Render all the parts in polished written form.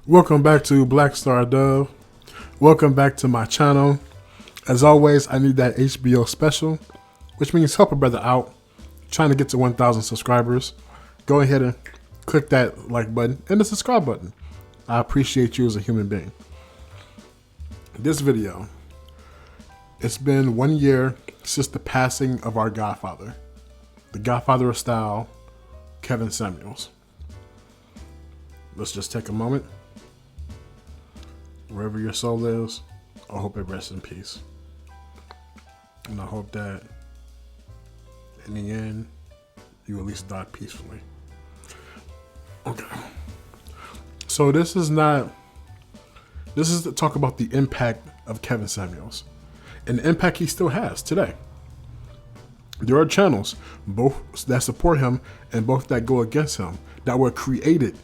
Welcome back to Blackstardove. Welcome back to my channel. As always, I need that HBO special, which means help a brother out. Trying to get to 1,000 subscribers. Go ahead and click that like button and the subscribe button. I appreciate you as a human being. This video, it's been 1 year since the passing of our godfather, the godfather of style, Kevin Samuels. Let's just take a moment. Wherever your soul is, I hope it rests in peace. And I hope that in the end, you at least die peacefully. Okay. So this is to talk about the impact of Kevin Samuels and the impact he still has today. There are channels, both that support him and both that go against him, that were created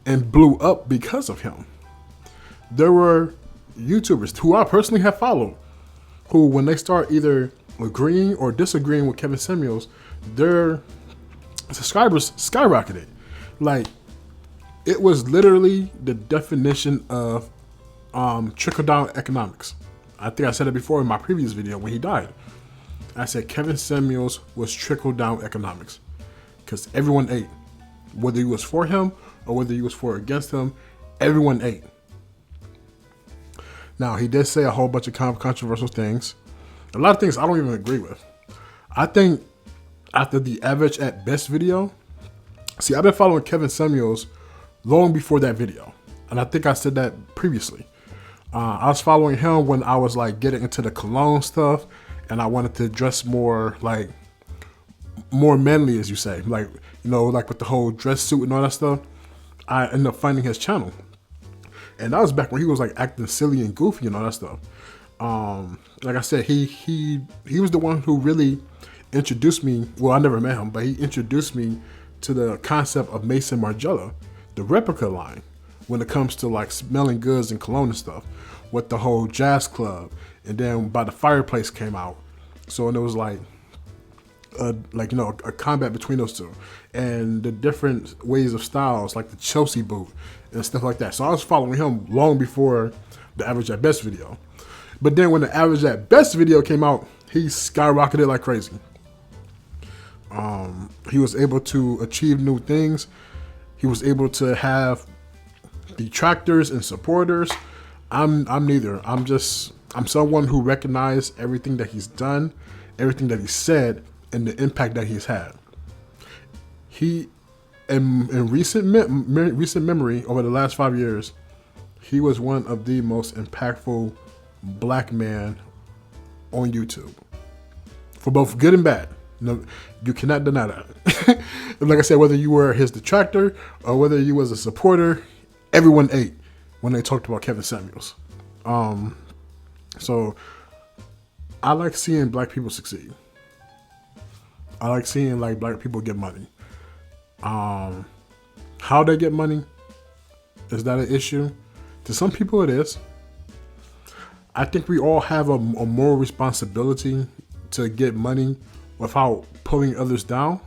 and blew up because of him. There were YouTubers who I personally have followed who, when they start either agreeing or disagreeing with Kevin Samuels, their subscribers skyrocketed. Like, it was literally the definition of trickle-down economics. I think I said it before in my previous video when he died. I said Kevin Samuels was trickle-down economics because everyone ate. Whether you was for him or whether you was for or against him, everyone ate. Now, he did say a whole bunch of controversial things. A lot of things I don't even agree with. I think after the average at best video, see, I've been following Kevin Samuels long before that video. And I think I said that previously. I was following him when I was like getting into the cologne stuff and I wanted to dress more manly, as you say. Like, you know, like with the whole dress suit and all that stuff. I ended up finding his channel. And that was back when he was like acting silly and goofy and all that stuff. Like I said, he was the one who really introduced me. Well, I never met him, but he introduced me to the concept of Mason Margiela, the replica line, when it comes to like smelling goods and cologne and stuff, with the whole jazz club. And then by the fireplace came out. So, and it was like a combat between those two, and the different ways of styles, like the Chelsea boot and stuff like that. So I was following him long before the average at best video. But then when the average at best video came out, he skyrocketed like crazy. He was able to achieve new things. He was able to have detractors and supporters. I'm neither. I'm someone who recognized everything that he's done, everything that he said, and the impact that he's had. He, in recent memory, over the last 5 years, he was one of the most impactful black men on YouTube, for both good and bad. No, you cannot deny that. Like I said, whether you were his detractor or whether you was a supporter, everyone ate when they talked about Kevin Samuels. So I like seeing black people succeed. I like seeing like black people get money. How they get money, is that an issue? To some people it is. I think we all have a moral responsibility to get money without pulling others down.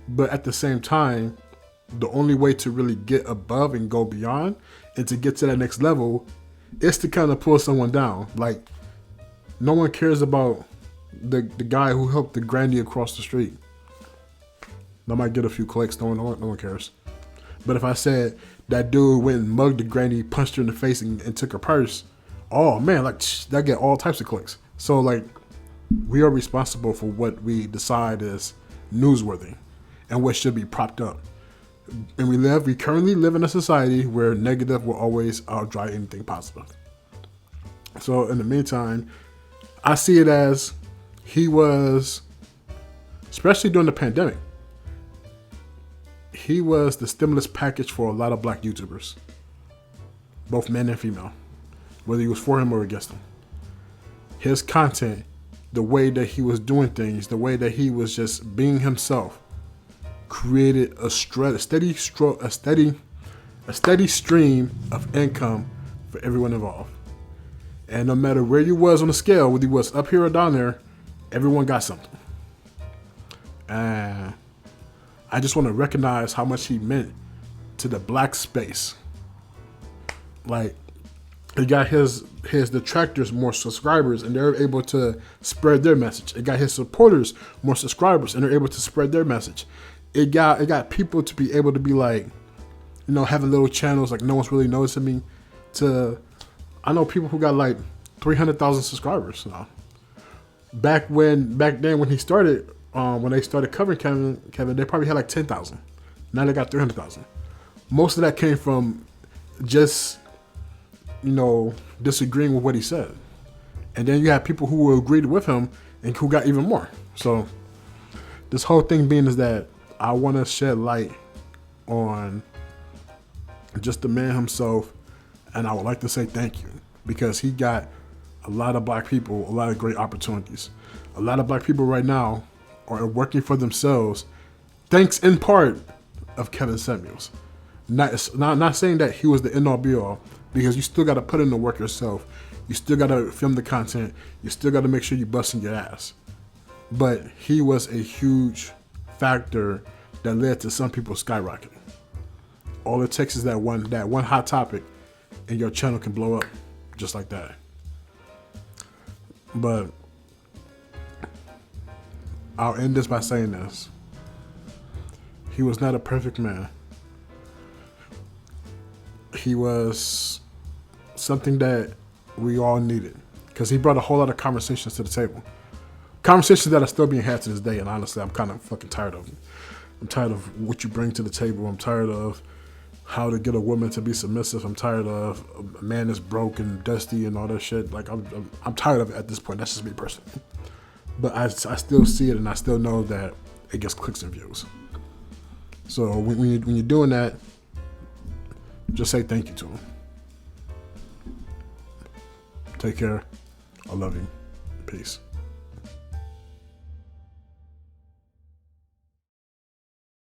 But at the same time, the only way to really get above and go beyond and to get to that next level is to kind of pull someone down. Like, no one cares about the guy who helped the granny across the street. I might get a few clicks, no one cares. But if I said that dude went and mugged the granny, punched her in the face and took her purse, oh man, like that get all types of clicks. So like, we are responsible for what we decide is newsworthy and what should be propped up. And we currently live in a society where negative will always outdrive anything positive. So in the meantime, I see it as he was, especially during the pandemic, he was the stimulus package for a lot of black YouTubers, both men and female, whether he was for him or against him. His content, the way that he was doing things, the way that he was just being himself, created a steady stream of income for everyone involved. And no matter where you was on the scale, whether you was up here or down there, everyone got something. And I just want to recognize how much he meant to the black space. Like, it got his detractors more subscribers, and they're able to spread their message. It got his supporters more subscribers, and they're able to spread their message. It got people to be able to be like, you know, having little channels like no one's really noticing me. I know people who got like 300,000 subscribers now. Back then when he started, when they started covering Kevin, they probably had like 10,000. Now they got 300,000. Most of that came from just, you know, disagreeing with what he said. And then you have people who agreed with him and who got even more. So this whole thing being is that I want to shed light on just the man himself, and I would like to say thank you, because he got a lot of black people a lot of great opportunities. A lot of black people right now are working for themselves, thanks in part of Kevin Samuels. Not saying that he was the end all be all, because you still got to put in the work yourself. You still got to film the content. You still got to make sure you're busting your ass. But he was a huge factor that led to some people skyrocketing. All it takes is that one hot topic, and your channel can blow up just like that. But I'll end this by saying this. He was not a perfect man. He was something that we all needed, because he brought a whole lot of conversations to the table. Conversations that are still being had to this day, and honestly, I'm kind of fucking tired of them. I'm tired of what you bring to the table. I'm tired of how to get a woman to be submissive. I'm tired of a man that's broke and dusty and all that shit. Like, I'm tired of it at this point. That's just me personally. But I still see it, and I still know that it gets clicks and views. So when you're doing that, just say thank you to him. Take care. I love you. Peace.